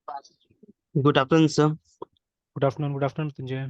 Good afternoon sir. Good afternoon Sanjay.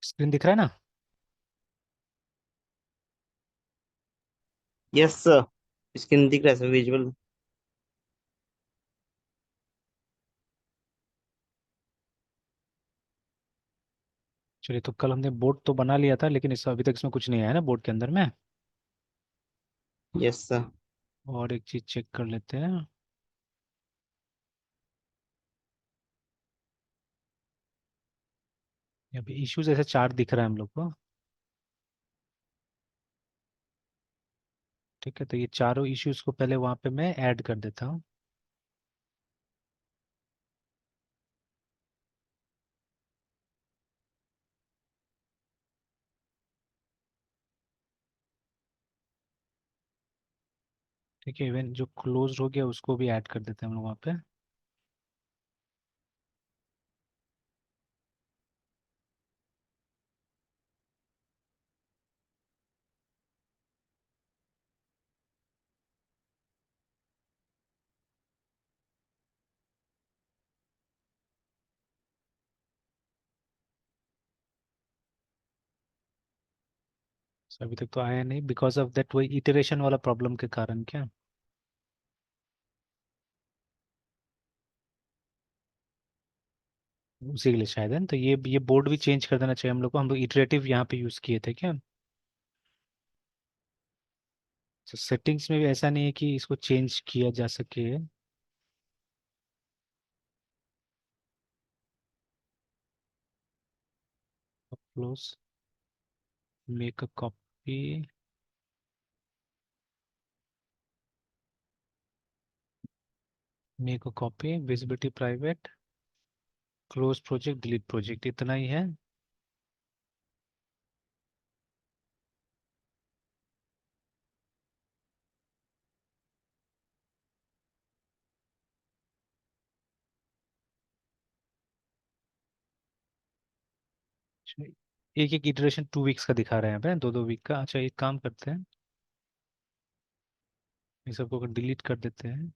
Screen दिख रहा है ना? Yes sir. स्क्रीन दिख रहा है सर, विजुअल। चलिए, तो कल हमने बोर्ड तो बना लिया था, लेकिन इस अभी तक इसमें कुछ नहीं आया ना बोर्ड के अंदर में। Yes sir. और एक चीज चेक कर लेते हैं। अभी इश्यूज ऐसे चार दिख रहा है हम लोग को। ठीक है, तो ये चारों इश्यूज को पहले वहां पे मैं ऐड कर देता हूँ। ठीक है, इवन जो क्लोज हो गया उसको भी ऐड कर देते हैं हम लोग वहाँ पे। So, अभी तक तो आया नहीं, बिकॉज ऑफ दैट वही इटरेशन वाला प्रॉब्लम के कारण क्या। उसी के लिए शायद है ना, तो ये बोर्ड भी चेंज कर देना चाहिए हम लोग को। हम लोग इटरेटिव यहाँ पे यूज किए थे क्या? तो सेटिंग्स में भी ऐसा नहीं है कि इसको चेंज किया जा सके। Close, make a copy, make a copy, visibility private, close project, delete project, इतना ही है। अच्छा, एक एक इटरेशन 2 वीक्स का दिखा रहे हैं यहाँ पे, 2 2 वीक का। अच्छा, एक काम करते हैं, इस सबको डिलीट कर देते हैं।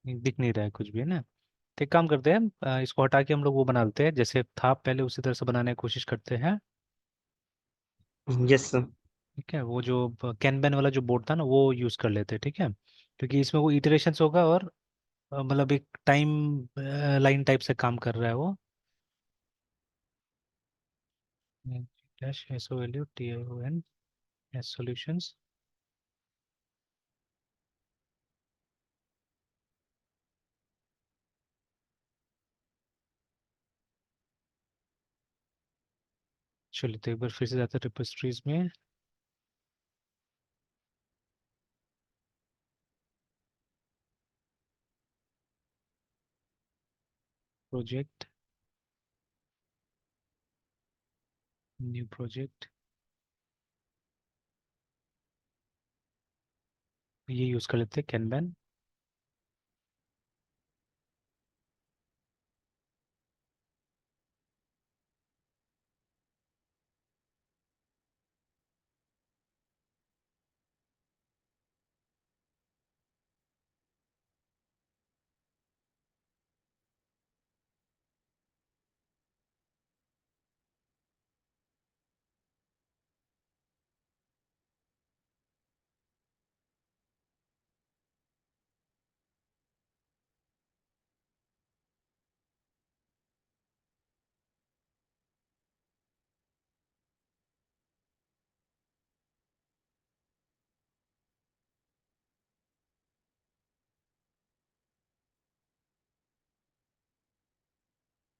दिख नहीं रहा है कुछ भी, है ना? तो एक काम करते हैं, इसको हटा के हम लोग वो बना लेते हैं जैसे था पहले, उसी तरह से बनाने की कोशिश करते हैं। Yes sir. ठीक है, वो जो कैनबैन वाला जो बोर्ड था ना, वो यूज कर लेते हैं। ठीक है, क्योंकि इसमें वो इटरेशंस होगा और मतलब एक टाइम लाइन टाइप से काम कर रहा है वो। Dash S O L U T I O N S solutions. चलिए, तो एक बार फिर से जाते हैं रिपोजिटरीज में। प्रोजेक्ट, न्यू प्रोजेक्ट, ये यूज कर लेते हैं कैनबैन।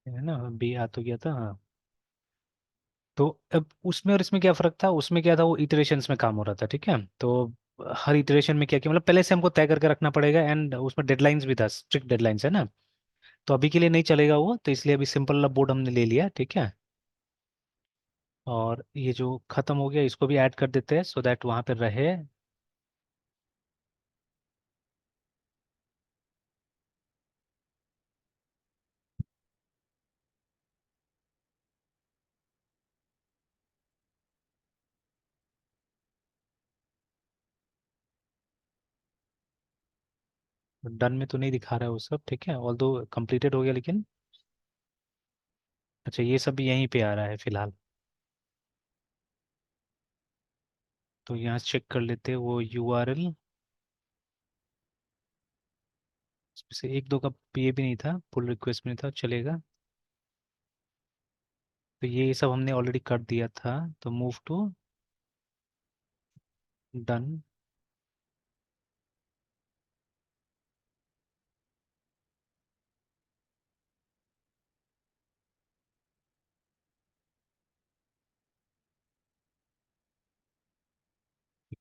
है ना, बी आ तो गया था, हाँ। तो अब उसमें और इसमें क्या फर्क था, उसमें क्या था, वो इटरेशंस में काम हो रहा था, ठीक है। तो हर इटरेशन में क्या किया, मतलब पहले से हमको तय करके रखना पड़ेगा, एंड उसमें डेडलाइंस भी था, स्ट्रिक्ट डेडलाइंस है ना। तो अभी के लिए नहीं चलेगा वो, तो इसलिए अभी सिंपल वाला बोर्ड हमने ले लिया, ठीक है। और ये जो खत्म हो गया इसको भी ऐड कर देते हैं, सो दैट वहां पे रहे। डन में तो नहीं दिखा रहा है वो सब, ठीक है, ऑल दो कंप्लीटेड हो गया, लेकिन अच्छा ये सब भी यहीं पे आ रहा है फिलहाल। तो यहाँ चेक कर लेते हैं वो यूआरएल, से एक दो का ये भी नहीं था, पुल रिक्वेस्ट में नहीं था, चलेगा। तो ये सब हमने ऑलरेडी कर दिया था, तो मूव टू डन।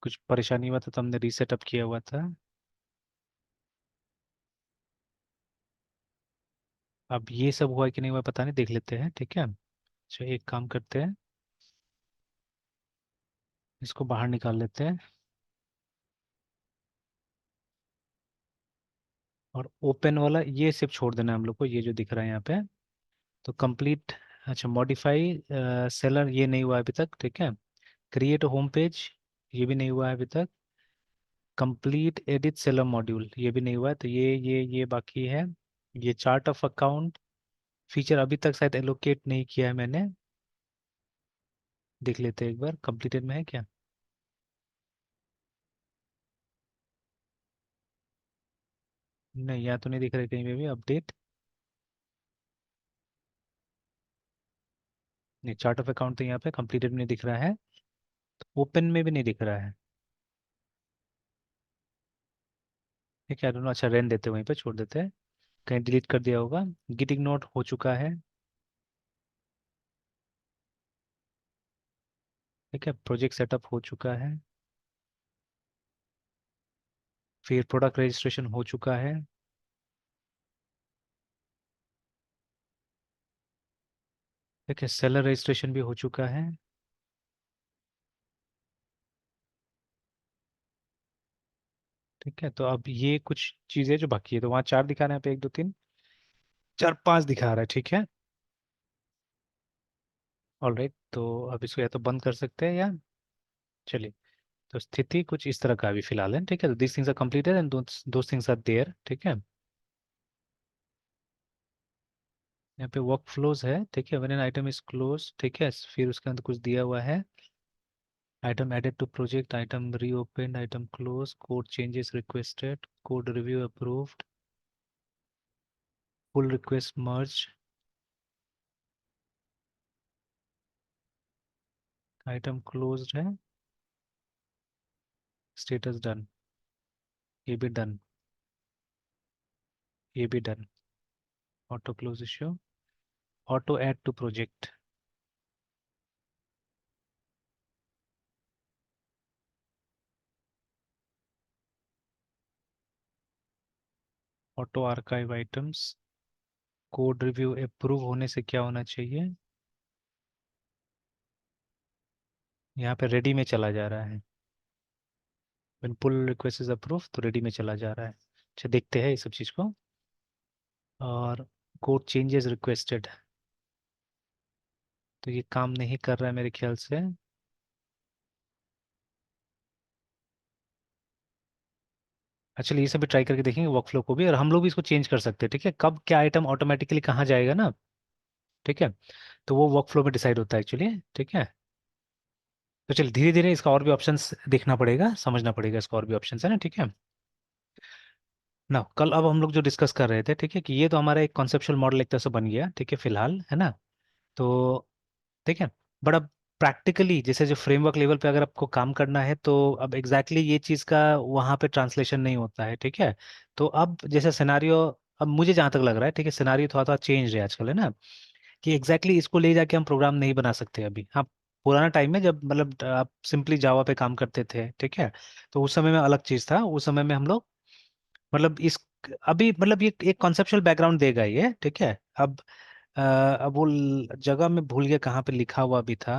कुछ परेशानी हुआ था तो हमने रीसेटअप किया हुआ था। अब ये सब हुआ कि नहीं हुआ पता नहीं, देख लेते हैं, ठीक है। अच्छा एक काम करते हैं, इसको बाहर निकाल लेते हैं, और ओपन वाला ये सिर्फ छोड़ देना है हम लोग को, ये जो दिख रहा है यहाँ पे। तो कंप्लीट, अच्छा मॉडिफाई सेलर ये नहीं हुआ अभी तक, ठीक है। क्रिएट होम पेज ये भी नहीं हुआ है अभी तक। कंप्लीट एडिट सेलर मॉड्यूल ये भी नहीं हुआ है, तो ये बाकी है। ये चार्ट ऑफ अकाउंट फीचर अभी तक शायद एलोकेट नहीं किया है मैंने, देख लेते हैं एक बार कंप्लीटेड में है क्या। नहीं यहाँ तो नहीं दिख रहा कहीं पे भी अपडेट। नहीं, चार्ट ऑफ अकाउंट तो यहाँ पे कंप्लीटेड में नहीं दिख रहा है, ओपन में भी नहीं दिख रहा है, ठीक है। दोनों अच्छा रहने देते हैं, वहीं पे छोड़ देते हैं, कहीं डिलीट कर दिया होगा। गिट इग्नोर हो चुका है, ठीक है। प्रोजेक्ट सेटअप हो चुका है, फिर प्रोडक्ट रजिस्ट्रेशन हो चुका है, ठीक है। सेलर रजिस्ट्रेशन भी हो चुका है, ठीक है। तो अब ये कुछ चीज़ें जो बाकी है, तो वहाँ चार दिखा रहे हैं, यहाँ पे एक दो तीन चार पांच दिखा रहा है, ठीक है। ऑलराइट, तो अब इसको या तो बंद कर सकते हैं या, चलिए। तो स्थिति कुछ इस तरह का अभी फिलहाल है, ठीक है। तो this things are completed and those things are there, ठीक है। यहाँ पे वर्क फ्लोज है, ठीक है। When an item is close, ठीक है, फिर उसके अंदर कुछ दिया हुआ है। Item added to project, item reopen, item close, code changes requested, code review approved, pull request merge, item closed है, स्टेटस डन, ये भी डन, ये भी done. Auto close issue, auto add to project, auto archive items, code review approve होने से क्या होना चाहिए, यहाँ पे रेडी में चला जा रहा है। When pull request is approve तो रेडी में चला जा रहा है। अच्छा देखते हैं इस सब चीज़ को। और कोड चेंजेस रिक्वेस्टेड, तो ये काम नहीं कर रहा है मेरे ख्याल से। एक्चुअली ये सब भी ट्राई करके देखेंगे वर्कफ्लो को भी, और हम लोग भी इसको चेंज कर सकते हैं, ठीक है। कब क्या आइटम ऑटोमेटिकली कहाँ जाएगा ना, ठीक है। तो वो वर्कफ्लो में डिसाइड होता है एक्चुअली, ठीक है। तो चल धीरे धीरे इसका और भी ऑप्शंस देखना पड़ेगा, समझना पड़ेगा इसका और भी ऑप्शंस है ना, ठीक है ना। कल अब हम लोग जो डिस्कस कर रहे थे, ठीक है, कि ये तो हमारा एक कॉन्सेप्चुअल मॉडल एक तरह से बन गया, ठीक है फिलहाल, है ना। तो ठीक है, बट अब प्रैक्टिकली जैसे जो फ्रेमवर्क लेवल पे अगर आपको काम करना है, तो अब एग्जैक्टली ये चीज़ का वहाँ पे ट्रांसलेशन नहीं होता है, ठीक है। तो अब जैसे सिनारियो अब मुझे जहां तक लग रहा है, ठीक है, सिनारियो थोड़ा थोड़ा चेंज है आजकल, है ना, कि एग्जैक्टली इसको ले जाके हम प्रोग्राम नहीं बना सकते अभी। हाँ, पुराना टाइम में जब मतलब आप सिंपली जावा पे काम करते थे, ठीक है, तो उस समय में अलग चीज था। उस समय में हम लोग मतलब इस अभी मतलब ये एक कॉन्सेप्चुअल बैकग्राउंड देगा ये, ठीक है। अब वो जगह में भूल गया कहाँ पे लिखा हुआ भी था,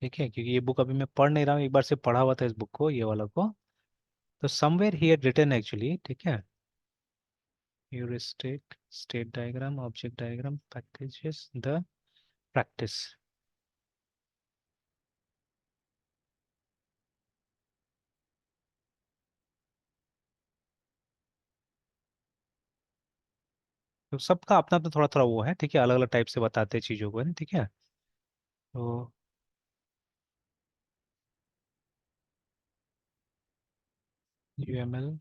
ठीक है, क्योंकि ये बुक अभी मैं पढ़ नहीं रहा हूँ, एक बार से पढ़ा हुआ था इस बुक को, ये वाला को। तो समवेयर ही हैड रिटन एक्चुअली, ठीक है, heuristic, state diagram, object diagram, packages, the practice. तो सबका अपना अपना थोड़ा थोड़ा वो है, ठीक है, अलग अलग टाइप से बताते हैं चीजों को, है ना, ठीक है। तो यूएमएल,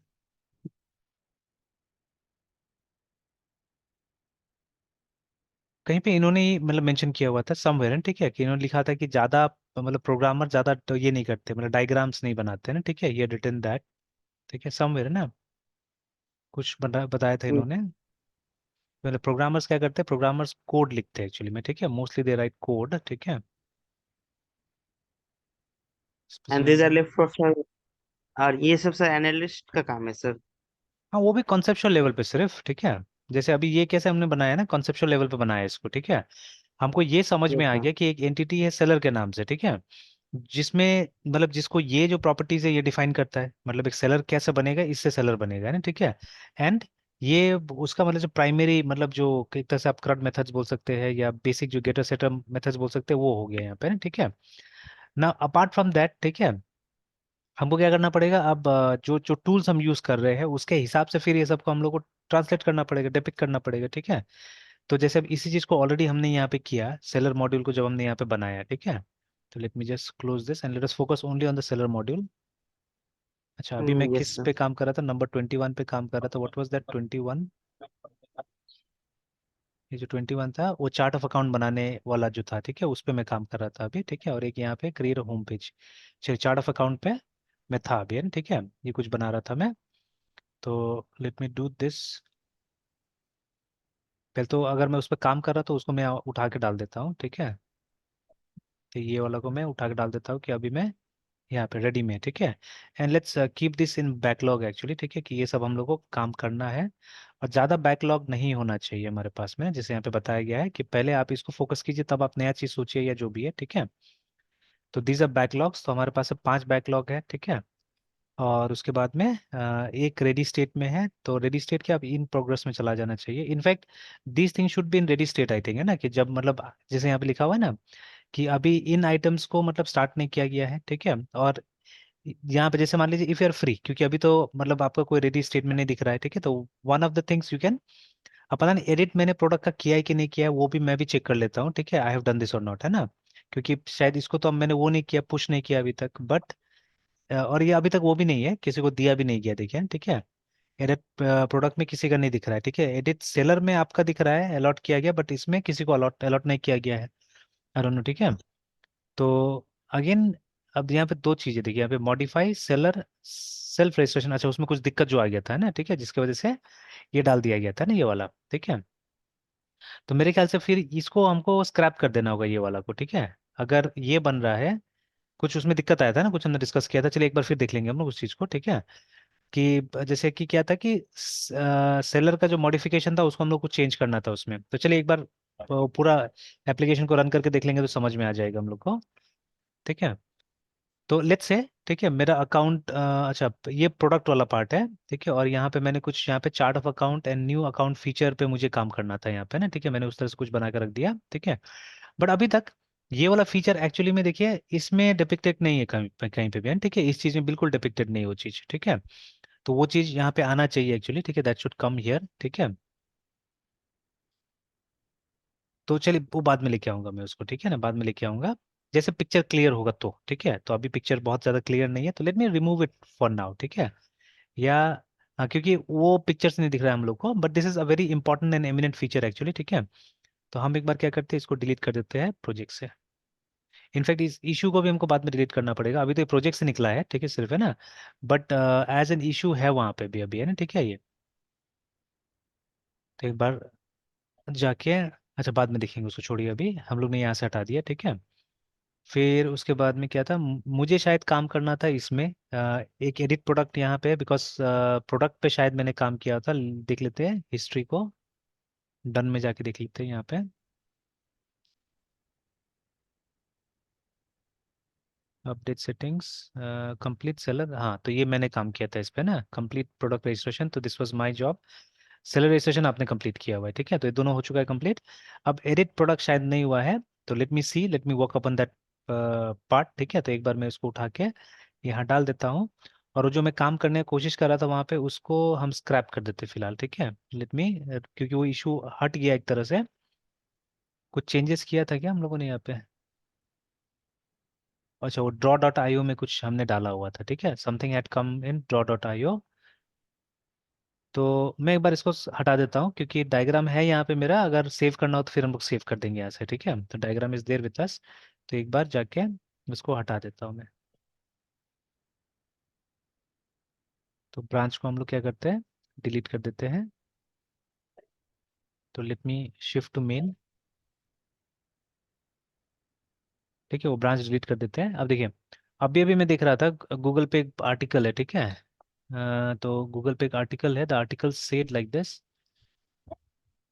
कहीं पे इन्होंने ही मतलब मेंशन किया हुआ था समवेयर, ठीक है, कि इन्होंने लिखा था कि ज्यादा मतलब प्रोग्रामर ज्यादा तो ये नहीं करते, मतलब डायग्राम्स नहीं बनाते ना, ठीक है, ये रिटन दैट, ठीक है, समवेयर है ना, कुछ बताया था इन्होंने। मतलब प्रोग्रामर्स क्या करते हैं, प्रोग्रामर्स कोड लिखते हैं एक्चुअली में, ठीक है, मोस्टली दे राइट कोड, ठीक है, and these are specific. Left for, और ये सब सर एनालिस्ट का काम है सर। हाँ, वो भी कॉन्सेप्चुअल लेवल पे सिर्फ, ठीक है। जैसे अभी ये कैसे हमने बनाया है ना, कॉन्सेप्चुअल लेवल पे बनाया है इसको, ठीक है। हमको ये समझ में यस आ सर। गया कि एक एंटिटी है सेलर के नाम से, ठीक है, जिसमें मतलब जिसको ये जो प्रॉपर्टीज है ये डिफाइन करता है, मतलब एक सेलर कैसे बनेगा, इससे सेलर बनेगा, है ना, ठीक है। एंड ये उसका मतलब जो प्राइमरी मतलब जो एक तरह से आप CRUD मेथड्स बोल सकते हैं या बेसिक जो गेटर सेटर मेथड्स बोल सकते हैं, वो हो गया यहाँ पे ना, ठीक है। ना अपार्ट फ्रॉम दैट, ठीक है, हमको क्या करना पड़ेगा अब, जो जो टूल्स हम यूज कर रहे हैं उसके हिसाब से फिर ये सबको हम लोग को ट्रांसलेट करना पड़ेगा, डिपिक्ट करना पड़ेगा, ठीक है। तो जैसे अब इसी चीज को ऑलरेडी हमने यहाँ पे किया, सेलर मॉड्यूल को जब हमने यहाँ पे बनाया, ठीक है। तो let me just close this and let us focus only on the seller module. अच्छा, अभी मैं यस किस सर। पे काम कर रहा था, नंबर 21 पे काम कर रहा था। What was that 21? ये जो 21 था वो चार्ट ऑफ अकाउंट बनाने वाला जो था, ठीक है, उस पे मैं काम कर रहा था अभी, ठीक है। और एक यहाँ पे क्रिएट होम पेज, चलिए चार्ट ऑफ अकाउंट पे मैं था अभी, है ना, ठीक है, ये कुछ बना रहा था मैं। तो लेट मी डू दिस। पहले तो अगर मैं उस पर काम कर रहा तो उसको मैं उठा के डाल देता हूँ, ठीक है। तो ये वाला को मैं उठा के डाल देता हूँ कि अभी मैं यहाँ पे रेडी में है, ठीक है। And let's keep this in backlog actually, ठीक है, कि ये सब हम लोग को काम करना है। और ज़्यादा बैकलॉग नहीं होना चाहिए हमारे पास में, जैसे यहाँ पे बताया गया है कि पहले आप इसको फोकस कीजिए तब आप नया चीज़ सोचिए या जो भी है, ठीक है। तो दीज आर बैकलॉग्स, तो हमारे पास 5 बैकलॉग है, ठीक है। और उसके बाद में एक रेडी स्टेट में है, तो रेडी स्टेट के अब इन प्रोग्रेस में चला जाना चाहिए। In fact these thing should be in ready state, I think, है ना, कि जब मतलब जैसे यहाँ पे लिखा हुआ है ना कि अभी इन आइटम्स को मतलब स्टार्ट नहीं किया गया है, ठीक है। और यहाँ पे जैसे मान लीजिए इफ यू आर फ्री, क्योंकि अभी तो मतलब आपका कोई रेडी स्टेट में नहीं दिख रहा है, ठीक है, तो one of the things you can, अब पता नहीं एडिट मैंने प्रोडक्ट का किया है कि नहीं किया है, वो भी मैं भी चेक कर लेता हूँ, ठीक है, आई हैव डन दिस और नॉट, है ना। क्योंकि शायद इसको तो अब मैंने वो नहीं किया, पुश नहीं किया अभी तक, बट और ये अभी तक वो भी नहीं है, किसी को दिया भी नहीं गया, देखिए, ठीक है। एडिट प्रोडक्ट में किसी का नहीं दिख रहा है, ठीक है, एडिट सेलर में आपका दिख रहा है अलॉट किया गया, बट इसमें किसी को अलॉट अलॉट नहीं किया गया है, आई डोंट नो, ठीक है। तो अगेन अब यहाँ पे दो चीजें देखिए, यहाँ पे मॉडिफाई सेलर सेल्फ रजिस्ट्रेशन, अच्छा उसमें कुछ दिक्कत जो आ गया था ना, ठीक है, जिसकी वजह से ये डाल दिया गया था ना ये वाला, ठीक है। तो मेरे ख्याल से फिर इसको हमको स्क्रैप कर देना होगा ये वाला को, ठीक है। अगर ये बन रहा है, कुछ उसमें दिक्कत आया था ना, कुछ हमने डिस्कस किया था, चलिए एक बार फिर देख लेंगे हम लोग उस चीज़ को, ठीक है। कि जैसे कि क्या था कि सेलर का जो मॉडिफिकेशन था उसको हम लोग को चेंज करना था उसमें, तो चलिए एक बार पूरा एप्लीकेशन को रन करके देख लेंगे तो समझ में आ जाएगा हम लोग को, ठीक है। तो लेट्स से, ठीक है, मेरा अकाउंट, अच्छा ये प्रोडक्ट वाला पार्ट है, ठीक है। और यहाँ पे मैंने कुछ यहाँ पे chart of account and new account feature पे मुझे काम करना था यहाँ पे ना, ठीक है, मैंने उस तरह से कुछ बना के रख दिया, ठीक है। बट अभी तक ये वाला फीचर एक्चुअली में देखिए इसमें डिपिक्टेड नहीं है कहीं कहीं पे भी, ठीक है, इस चीज में बिल्कुल डिपिक्टेड नहीं है वो चीज, ठीक है। तो वो चीज यहाँ पे आना चाहिए एक्चुअली, ठीक है, दैट शुड कम हियर, ठीक है। तो चलिए वो बाद में लेके आऊंगा मैं उसको, ठीक है ना, बाद में लेके आऊंगा जैसे पिक्चर क्लियर होगा तो, ठीक है। तो अभी पिक्चर बहुत ज्यादा क्लियर नहीं है, तो let me remove it for now, ठीक है। या हाँ, क्योंकि वो पिक्चर्स नहीं दिख रहा है हम लोग को, but this is a very important and eminent feature actually, ठीक है। तो हम एक बार क्या करते हैं, इसको डिलीट कर देते हैं प्रोजेक्ट से। इनफैक्ट इस इशू को भी हमको बाद में डिलीट करना पड़ेगा, अभी तो ये प्रोजेक्ट से निकला है, ठीक है, सिर्फ, है ना। बट एज एन इशू है वहाँ पे भी अभी, है ना, ठीक है ये। तो एक बार जाके, अच्छा बाद में देखेंगे उसको, छोड़िए अभी हम लोग ने यहाँ से हटा दिया, ठीक है। फिर उसके बाद में क्या था, मुझे शायद काम करना था इसमें, एक एडिट प्रोडक्ट यहाँ पे, बिकॉज प्रोडक्ट पे शायद मैंने काम किया था। देख लेते हैं हिस्ट्री को, डन में जाके देख लेते हैं यहाँ पे। अपडेट सेटिंग्स, कंप्लीट सेलर, हाँ तो ये मैंने काम किया था इस पे ना, कंप्लीट प्रोडक्ट रजिस्ट्रेशन, तो this was my job. Seller registration आपने कंप्लीट किया हुआ है, ठीक है, तो ये दोनों हो चुका है कंप्लीट। अब एडिट प्रोडक्ट शायद नहीं हुआ है, तो let me see, let me work upon that part, ठीक है। तो एक बार मैं इसको उठा के यहाँ डाल देता हूँ, और वो जो मैं काम करने की कोशिश कर रहा था वहाँ पे, उसको हम स्क्रैप कर देते फिलहाल, ठीक है। लेट मी, क्योंकि वो इशू हट गया एक तरह से। कुछ चेंजेस किया था क्या हम लोगों ने यहाँ पे? अच्छा, वो ड्रॉ डॉट आईओ में कुछ हमने डाला हुआ था, ठीक है, something had come in draw dot IO. तो मैं एक बार इसको हटा देता हूँ, क्योंकि डायग्राम है यहाँ पे मेरा, अगर सेव करना हो तो फिर हम लोग सेव कर देंगे यहाँ से, ठीक है। तो diagram is there with us, तो एक बार जाके इसको हटा देता हूँ मैं। तो ब्रांच को हम लोग क्या करते हैं, डिलीट कर देते हैं। तो let me shift to main, ठीक है, वो ब्रांच डिलीट कर देते हैं। अब देखिए, अभी अभी मैं देख रहा था गूगल पे एक आर्टिकल है, ठीक है। तो गूगल पे एक आर्टिकल है, the article said like this,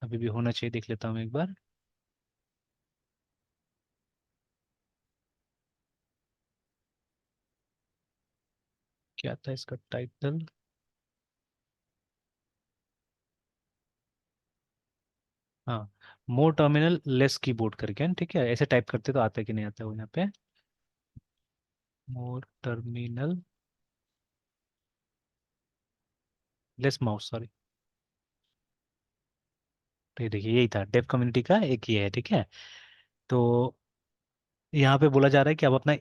अभी भी होना चाहिए, देख लेता हूँ एक बार। क्या था इसका टाइटल? हाँ, मोर टर्मिनल लेस कीबोर्ड करके, ठीक है, ऐसे टाइप करते तो आता है कि नहीं आता है वो यहाँ पे। मोर टर्मिनल लेस माउस, सॉरी। तो ये देखिए, यही था डेव कम्युनिटी का एक ये है, ठीक है। तो यहाँ पे बोला जा रहा है कि आप अपना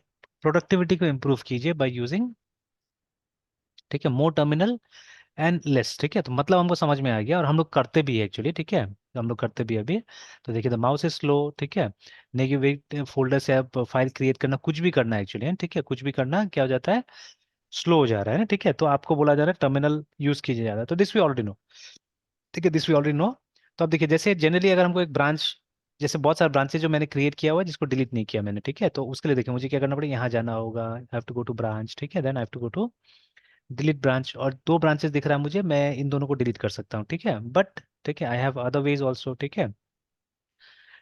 प्रोडक्टिविटी को इम्प्रूव कीजिए बाय यूजिंग, ठीक है, मोर टर्मिनल एंड लेस, ठीक है। तो मतलब हमको समझ में आ गया, और हम लोग करते भी है एक्चुअली, ठीक है, तो हम लोग करते भी है अभी। तो देखिए, द माउस इज स्लो, ठीक है। नेगेटिव फोल्डर से आप फाइल क्रिएट करना, कुछ भी करना है एक्चुअली, ठीक है, कुछ भी करना क्या हो जाता है, स्लो हो जा रहा है ना, ठीक है। तो आपको बोला जा रहा है टर्मिनल यूज कीजिए ज्यादा, तो दिस वी ऑलरेडी नो, ठीक है, दिस वी ऑलरेडी नो। तो अब देखिए, जैसे जनरली अगर हमको एक ब्रांच, जैसे बहुत सारे ब्रांचेज जो मैंने क्रिएट किया हुआ है जिसको डिलीट नहीं किया मैंने, ठीक है, तो उसके लिए देखिए मुझे क्या करना पड़ेगा, यहाँ जाना होगा, I have to go to branch, ठीक है, then I have to go to delete branch, और दो ब्रांचेस दिख रहा है मुझे, मैं इन दोनों को डिलीट कर सकता हूँ, ठीक है, बट ठीक है, I have other ways also, ठीक है।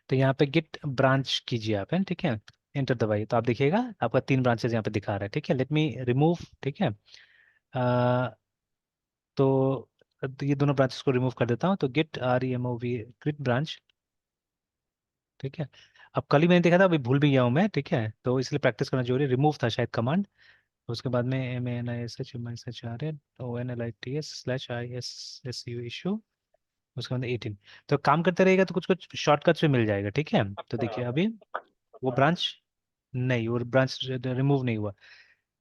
तो यहाँ पे गिट ब्रांच कीजिए आप, है, ठीक है, एंटर दबाइए, तो आप देखिएगा आपका तीन ब्रांचेस यहाँ पे दिखा रहा है, ठीक है। लेट मी रिमूव, ठीक है। तो ये दोनों ब्रांचेस को रिमूव कर देता हूँ, तो गिट REMOV गिट ब्रांच, ठीक है। अब कल ही मैंने देखा था, अभी भूल भी गया हूँ मैं, ठीक है, तो इसलिए प्रैक्टिस करना जरूरी, रिमूव था शायद कमांड। उसके बाद में MANISHMISHRONLITS/ISSU इशू, उसके बाद 18। तो काम करते रहेगा तो कुछ कुछ शॉर्टकट्स भी मिल जाएगा, ठीक है। तो देखिए अभी वो ब्रांच, नहीं वो ब्रांच रिमूव नहीं हुआ,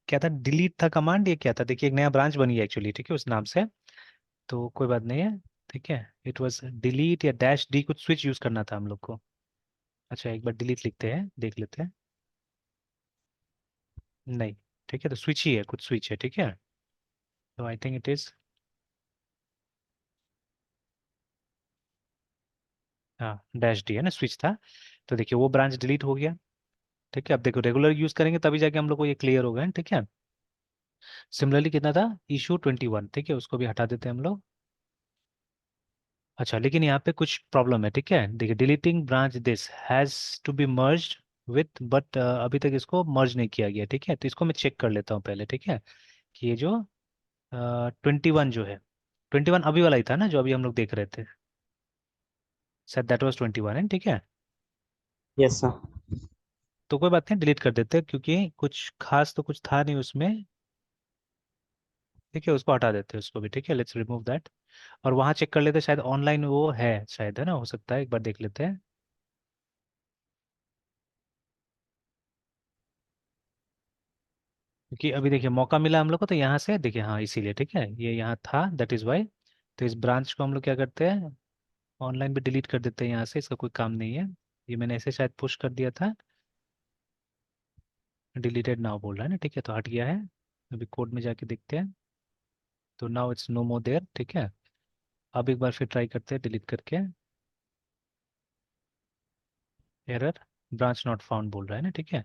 क्या था, डिलीट था कमांड, ये क्या था, देखिए एक नया ब्रांच बन गया एक्चुअली, ठीक है, उस नाम से। तो कोई बात नहीं है, ठीक है, इट वाज डिलीट या -D, कुछ स्विच यूज करना था हम लोग को। अच्छा, एक बार डिलीट लिखते हैं, देख लेते हैं। नहीं, ठीक है, तो स्विच ही है, कुछ स्विच है, ठीक है। तो आई थिंक इट इज, हाँ -D है ना, स्विच था। तो देखिए वो ब्रांच डिलीट हो गया, ठीक है। अब देखो रेगुलर यूज करेंगे तभी जाके हम लोग को ये क्लियर होगा, ठीक है। सिमिलरली कितना था, इशू 21, ठीक है, उसको भी हटा देते हैं हम लोग। अच्छा, लेकिन यहाँ पे कुछ प्रॉब्लम है, ठीक है, देखिए deleting branch this has to be merged with, but अभी तक इसको मर्ज नहीं किया गया, ठीक है। तो इसको मैं चेक कर लेता हूँ पहले, ठीक है, कि ये जो 21 जो है, 21 अभी वाला ही था ना जो अभी हम लोग देख रहे थे, शायद दैट वाज 21 है, ठीक है। Yes sir. तो कोई बात नहीं, डिलीट कर देते हैं, क्योंकि कुछ खास तो कुछ था नहीं उसमें, ठीक है, उसको हटा देते हैं उसको भी, ठीक है, लेट्स रिमूव दैट। और वहाँ चेक कर लेते हैं, शायद ऑनलाइन वो है शायद, है ना, हो सकता है, एक बार देख लेते हैं। क्योंकि अभी देखिए मौका मिला हम लोग को, तो यहाँ से देखिए, हाँ इसीलिए, ठीक है, ये यहाँ था, दैट इज वाई। तो इस ब्रांच को हम लोग क्या करते हैं, ऑनलाइन भी डिलीट कर देते हैं यहाँ से, इसका कोई काम नहीं है। ये मैंने ऐसे शायद पुश कर दिया था, डिलीटेड नाउ बोल रहा है ना, ठीक है, तो हट गया है। अभी कोड में जाके देखते हैं, तो now it's no more there, ठीक है। अब एक बार फिर ट्राई करते हैं डिलीट करके। एरर, ब्रांच नॉट फाउंड बोल रहा है ना, ठीक है।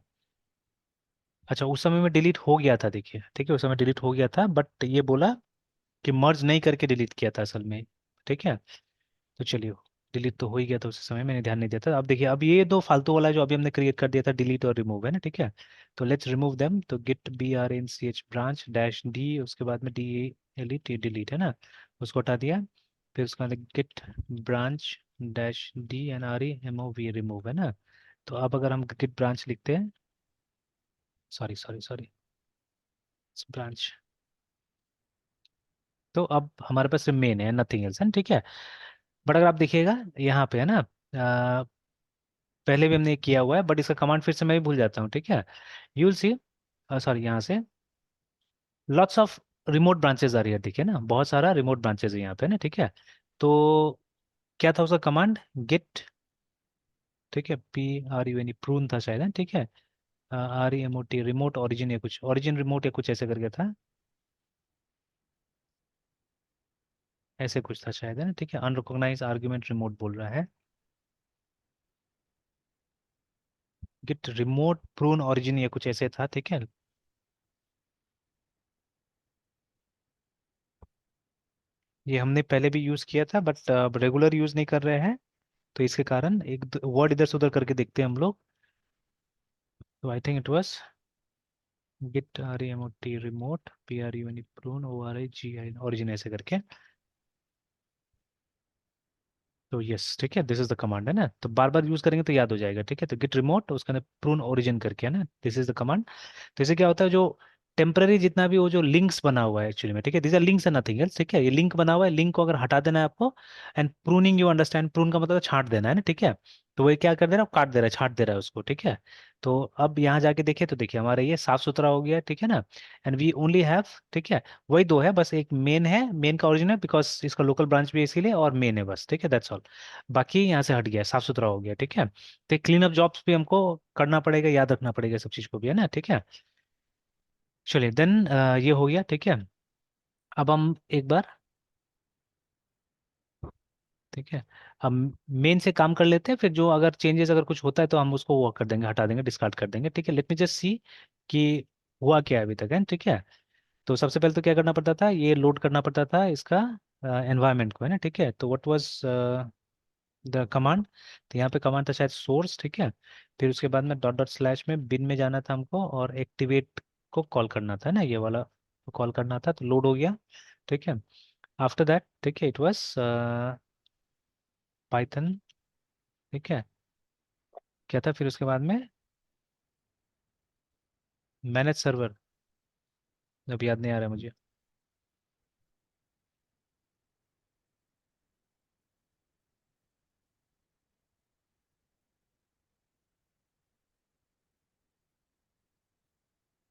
अच्छा, उस समय में डिलीट हो गया था, देखिए ठीक है, उस समय डिलीट हो गया था, बट ये बोला कि मर्ज नहीं करके डिलीट किया था असल में, ठीक है। तो चलिए, डिलीट तो हो ही गया था उस समय, मैंने ध्यान नहीं दिया था। अब देखिए, अब ये दो फालतू वाला जो अभी हमने क्रिएट कर दिया था, डिलीट और रिमूव, है ना, ठीक है। तो लेट्स रिमूव देम। तो git BRNCH branch dash D, उसके बाद में DELET, डिलीट है ना, उसको हटा दिया। फिर उसके बाद git branch dash DNREMOV, remove है ना। तो अब अगर हम गिट ब्रांच लिखते हैं, सॉरी सॉरी सॉरी, ब्रांच, तो अब हमारे पास मेन है, नथिंग एल्स है, ठीक है। बट अगर आप देखिएगा यहाँ पे है ना, पहले भी हमने ये किया हुआ है, बट इसका कमांड फिर से मैं भी भूल जाता हूँ, ठीक है। यू विल सी, सॉरी, यहाँ से लॉट्स ऑफ रिमोट ब्रांचेज आ रही है, ठीक है ना, बहुत सारा रिमोट ब्रांचेज है यहाँ पे ना, ठीक है। तो क्या था उसका कमांड, गिट, ठीक है, PRUN, प्रून था शायद, है ठीक है। REMOT, रिमोट ओरिजिन या कुछ, ओरिजिन रिमोट या कुछ ऐसे करके था, ऐसे कुछ था शायद, है ना, ठीक है। अनरिकॉग्नाइज आर्ग्यूमेंट रिमोट बोल रहा है, गिट रिमोट प्रून ओरिजिन या कुछ ऐसे था, ठीक है। ये हमने पहले भी यूज़ किया था, बट अब रेगुलर यूज़ नहीं कर रहे हैं, तो इसके कारण एक वर्ड इधर से उधर करके देखते हैं हम लोग। तो I think it was git REMOT remote PRUN prune ORIGI origin ऐसे करके। तो यस, ठीक है, दिस इज द कमांड है ना, तो बार बार यूज करेंगे तो याद हो जाएगा, ठीक है। तो गिट रिमोट, उसके अंदर प्रून ओरिजिन करके है ना, दिस इज द कमांड। तो इससे क्या होता है, जो टेम्पररी जितना भी वो जो लिंक्स बना हुआ है एक्चुअली में, ठीक है, this are links and nothing else, ठीक है, ये लिंक बना हुआ है, लिंक को अगर हटा देना है आपको। And pruning, you understand, prune का मतलब है छांट देना है ना, ठीक है। तो वो क्या कर दे रहा है, काट दे रहा है, छांट दे रहा है उसको, ठीक है। तो अब यहाँ जाके देखिए, तो देखिए हमारा ये साफ सुथरा हो गया, ठीक है ना। एंड वी ओनली हैव, ठीक है, वही दो है बस, एक मेन है, मेन का ओरिजिन है बिकॉज इसका लोकल ब्रांच भी है इसीलिए, और मेन है बस, ठीक है, दैट्स ऑल। बाकी यहाँ से हट गया, साफ सुथरा हो गया, ठीक है। तो क्लीन अप जॉब्स भी हमको करना पड़ेगा, याद रखना पड़ेगा सब चीज़ को भी, है ना, ठीक है। चलिए देन, ये हो गया, ठीक है। अब हम एक बार, ठीक है, हम मेन से काम कर लेते हैं, फिर जो अगर चेंजेस अगर कुछ होता है तो हम उसको वो कर देंगे, हटा देंगे, डिस्कार्ड कर देंगे, ठीक है। लेट मी जस्ट सी कि हुआ क्या है अभी तक, है ठीक है। तो सबसे पहले तो क्या करना पड़ता था, ये लोड करना पड़ता था इसका एनवायरनमेंट को, है ना, ठीक है। तो व्हाट वाज द कमांड, तो यहाँ पे कमांड था शायद सोर्स, ठीक है। फिर उसके बाद में डॉट डॉट स्लैश में बिन में जाना था हमको, और एक्टिवेट को कॉल करना था ना, ये वाला कॉल करना था, तो लोड हो गया, ठीक है। आफ्टर दैट, ठीक है, इट वाज पाइथन, ठीक है। क्या था फिर उसके बाद में, मैनेज सर्वर, अब याद नहीं आ रहा है मुझे।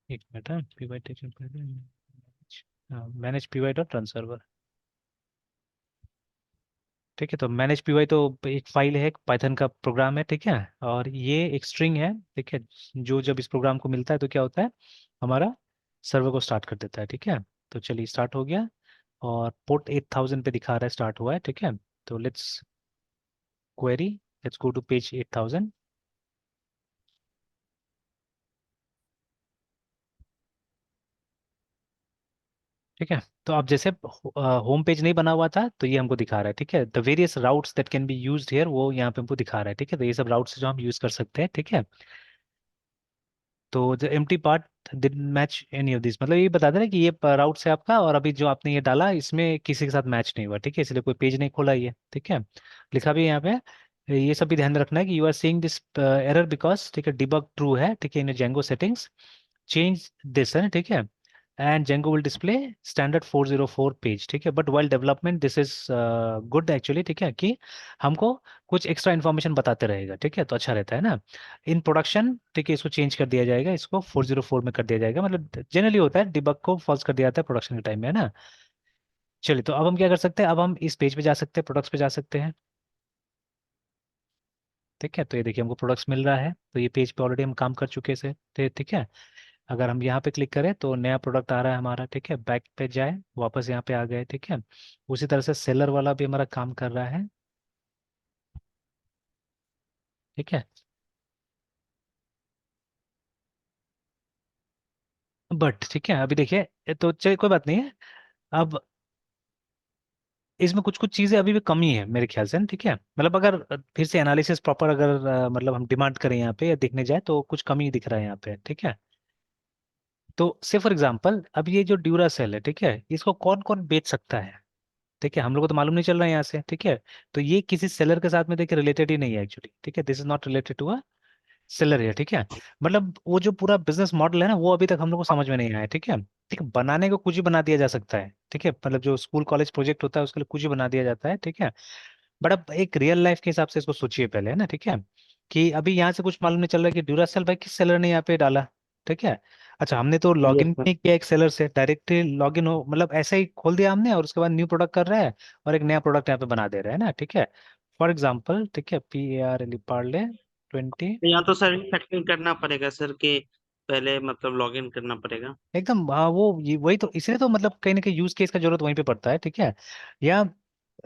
एक minute, P Y tech, manage PY dot run server, ठीक है। तो मैनेज PY तो एक फाइल है, एक पाइथन का प्रोग्राम है, ठीक है। और ये एक स्ट्रिंग है, ठीक है, जो जब इस प्रोग्राम को मिलता है तो क्या होता है, हमारा सर्वर को स्टार्ट कर देता है, ठीक है। तो चलिए, स्टार्ट हो गया, और पोर्ट 8000 पे दिखा रहा है, स्टार्ट हुआ है, ठीक है। तो let's query, let's go to page 8000, ठीक है। तो अब जैसे होम पेज नहीं बना हुआ था, तो ये हमको दिखा रहा है, ठीक है, the various routes that can be used here, वो यहाँ पे हमको दिखा रहा है, ठीक है। तो ये सब राउट्स जो हम यूज कर सकते हैं, ठीक है। तो the empty part didn't match any of this, मतलब ये बता दे रहा है कि ये राउट से आपका, और अभी जो आपने ये डाला इसमें किसी के साथ मैच नहीं हुआ, ठीक है, इसलिए कोई पेज नहीं खोला ये, ठीक है। लिखा भी है यहाँ पे, ये सब भी ध्यान में रखना है कि you are seeing this error because, ठीक है, डिबग ट्रू है, ठीक है, in Django settings, change this, है ठीक है। And Django will display standard 404 page, ठीक है। But while development this is good actually, ठीक है, कि हमको कुछ एक्स्ट्रा इन्फॉर्मेशन बताते रहेगा, ठीक है, तो अच्छा रहता है ना। इन प्रोडक्शन, ठीक है, इसको चेंज कर दिया जाएगा, इसको 404 में कर दिया जाएगा, मतलब जनरली होता है डिबग को फॉल्स कर दिया जाता है प्रोडक्शन के टाइम में, है ना। चलिए, तो अब हम क्या कर सकते हैं, अब हम इस पेज पे जा सकते हैं, प्रोडक्ट्स पे जा सकते हैं, ठीक है। तो ये देखिए हमको प्रोडक्ट्स मिल रहा है, तो ये पेज पे ऑलरेडी हम काम कर चुके से थे, ठीक है। अगर हम यहाँ पे क्लिक करें तो नया प्रोडक्ट आ रहा है हमारा, ठीक है। बैक पे जाए, वापस यहाँ पे आ गए, ठीक है। उसी तरह से सेलर वाला भी हमारा काम कर रहा है, ठीक है। बट ठीक है, अभी देखिए, तो चलिए कोई बात नहीं है। अब इसमें कुछ कुछ चीजें अभी भी कमी है मेरे ख्याल से ना, ठीक है। मतलब अगर फिर से एनालिसिस प्रॉपर अगर मतलब हम डिमांड करें यहाँ पे या देखने जाए तो कुछ कमी दिख रहा है यहाँ पे, ठीक है। तो से फॉर एग्जांपल अब ये जो ड्यूरा सेल है, ठीक है, इसको कौन कौन बेच सकता है, ठीक है। हम लोग को तो मालूम नहीं चल रहा है यहाँ से, ठीक है। तो ये किसी सेलर के साथ में देखिए रिलेटेड ही नहीं है एक्चुअली, ठीक है। This is not related to a seller है, ठीक है। मतलब वो जो पूरा बिजनेस मॉडल है ना, वो अभी तक हम लोग को समझ में नहीं आया, ठीक है। ठीक है, बनाने को कुछ ही बना दिया जा सकता है, ठीक है। मतलब जो स्कूल कॉलेज प्रोजेक्ट होता है उसके लिए कुछ ही बना दिया जाता है, ठीक है। बट अब एक रियल लाइफ के हिसाब से इसको सोचिए पहले, है ना, ठीक है। कि अभी यहाँ से कुछ मालूम नहीं चल रहा है कि ड्यूरासेल भाई किस सेलर ने यहाँ पे डाला, ठीक है। अच्छा, हमने तो यस लॉगिन सर। नहीं किया एक सेलर से, डायरेक्टली लॉगिन हो मतलब ऐसे ही खोल दिया हमने और उसके बाद न्यू प्रोडक्ट कर रहा है और एक नया प्रोडक्ट यहाँ पे बना दे रहा है ना, ठीक है। फॉर एग्जाम्पल, ठीक है, PARLE पार्ले 20। तो यहाँ तो सर फैक्टरिंग करना पड़ेगा सर कि पहले मतलब लॉग इन करना पड़ेगा। एकदम हाँ, वो वही तो, इसलिए तो मतलब कहीं ना कहीं यूज केस का जरूरत वहीं पे पड़ता है, ठीक है। या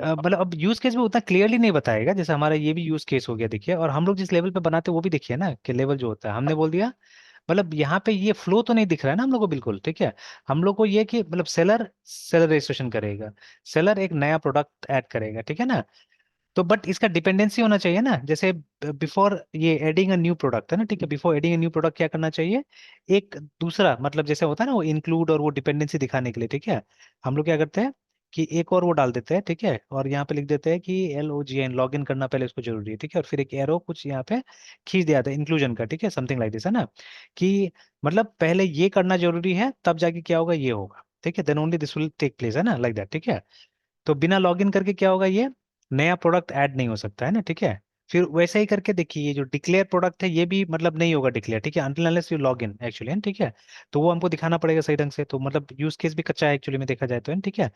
मतलब अब यूज केस भी उतना क्लियरली नहीं बताएगा, जैसे हमारा ये भी यूज केस हो गया देखिए। और हम लोग जिस लेवल पे बनाते हैं वो भी देखिए ना, कि लेवल जो होता है हमने बोल दिया। मतलब यहाँ पे ये फ्लो तो नहीं दिख रहा है ना हम लोग को बिल्कुल, ठीक है। हम लोग को ये कि मतलब सेलर सेलर रजिस्ट्रेशन करेगा, सेलर एक नया प्रोडक्ट ऐड करेगा, ठीक है ना। तो बट इसका डिपेंडेंसी होना चाहिए ना, जैसे बिफोर ये एडिंग अ न्यू प्रोडक्ट है ना, ठीक है। Before adding a new product क्या करना चाहिए, एक दूसरा मतलब जैसे होता है ना वो इंक्लूड और वो डिपेंडेंसी दिखाने के लिए, ठीक है। हम लोग क्या करते हैं कि एक और वो डाल देते हैं, ठीक है। और यहाँ पे लिख देते हैं कि LOGN लॉग इन करना पहले उसको जरूरी है, ठीक है। और फिर एक एरो कुछ यहाँ पे खींच दिया था इंक्लूजन का, ठीक है, समथिंग लाइक दिस, है ना। कि मतलब पहले ये करना जरूरी है, तब जाके क्या होगा, ये होगा, ठीक है। Then only this will take place, है ना, लाइक दैट, ठीक है। तो बिना लॉगिन करके क्या होगा, ये नया प्रोडक्ट ऐड नहीं हो सकता है ना, ठीक है। फिर वैसे ही करके देखिए, ये जो डिक्लेयर प्रोडक्ट है ये भी मतलब नहीं होगा डिक्लेयर, ठीक है, until unless you log in actually, है, ठीक है। तो वो हमको दिखाना पड़ेगा सही ढंग से, तो मतलब यूज केस भी कच्चा है एक्चुअली में देखा जाए तो, है, ठीक है।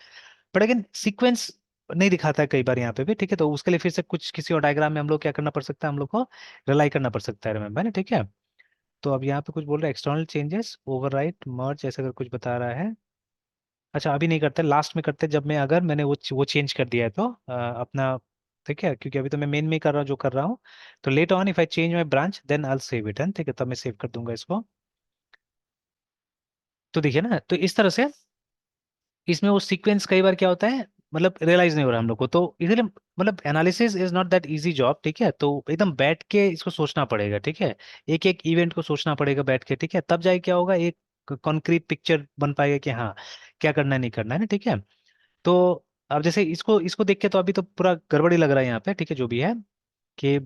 बट अगेन सीक्वेंस नहीं दिखाता है कई बार यहाँ पे भी, ठीक है। तो उसके लिए फिर से कुछ किसी और डायग्राम में हम लोग क्या करना पड़ सकता है, हम लोग को रिलाई करना पड़ सकता है, रिमेम्बर ना, ठीक है। तो अब यहाँ पे कुछ बोल रहा है एक्सटर्नल चेंजेस ओवरराइट मर्ज ऐसा अगर कुछ बता रहा है। अच्छा, अभी नहीं करते, लास्ट में करते जब मैं अगर मैंने वो चेंज कर दिया है तो अपना, ठीक है। क्योंकि अभी तो मैं मेन में ही कर रहा हूँ जो कर रहा हूँ। तो let on if I change my branch then I save it, है, ठीक है, तब मैं सेव कर दूंगा इसको। तो देखिए ना, तो इस तरह से इसमें वो सीक्वेंस कई बार क्या होता है मतलब रियलाइज नहीं हो रहा हम लोग को, तो इसलिए मतलब analysis is not that easy job, ठीक है। तो एकदम बैठ के इसको सोचना पड़ेगा, ठीक है। एक एक इवेंट को सोचना पड़ेगा बैठ के, ठीक है, तब जाके क्या होगा, एक कॉन्क्रीट पिक्चर बन पाएगा कि हाँ क्या करना है नहीं करना है ना, ठीक है। तो अब जैसे इसको इसको देख के तो अभी तो पूरा गड़बड़ी लग रहा है यहाँ पे, ठीक है, जो भी है कि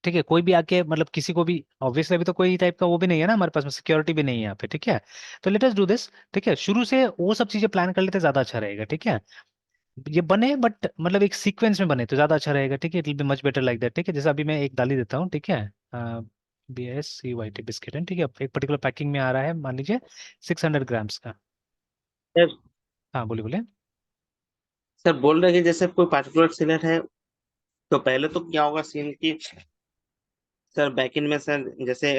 ठीक है, कोई भी आके मतलब किसी को भी ऑब्वियसली अभी तो कोई टाइप का वो भी नहीं है ना हमारे पास में, सिक्योरिटी भी नहीं है यहाँ पे, ठीक है। तो लेट अस डू दिस, ठीक है, शुरू से वो सब चीजें प्लान कर लेते ज्यादा अच्छा रहेगा, ठीक है। ये बने बट मतलब एक सीक्वेंस में बने तो ज्यादा अच्छा रहेगा, ठीक है। It will be much better like that, ठीक है। जैसे अभी मैं एक डाल ही देता हूँ, ठीक है। BSCYT बिस्किट है, ठीक है। एक पर्टिकुलर पैकिंग में आ रहा है, मान लीजिए 600 ग्राम्स का। सर हाँ बोलिए बोलिए। सर बोल रहे हैं कि जैसे कोई पार्टिकुलर सेलर है, तो पहले तो क्या होगा सीन की सर बैकएंड में सर जैसे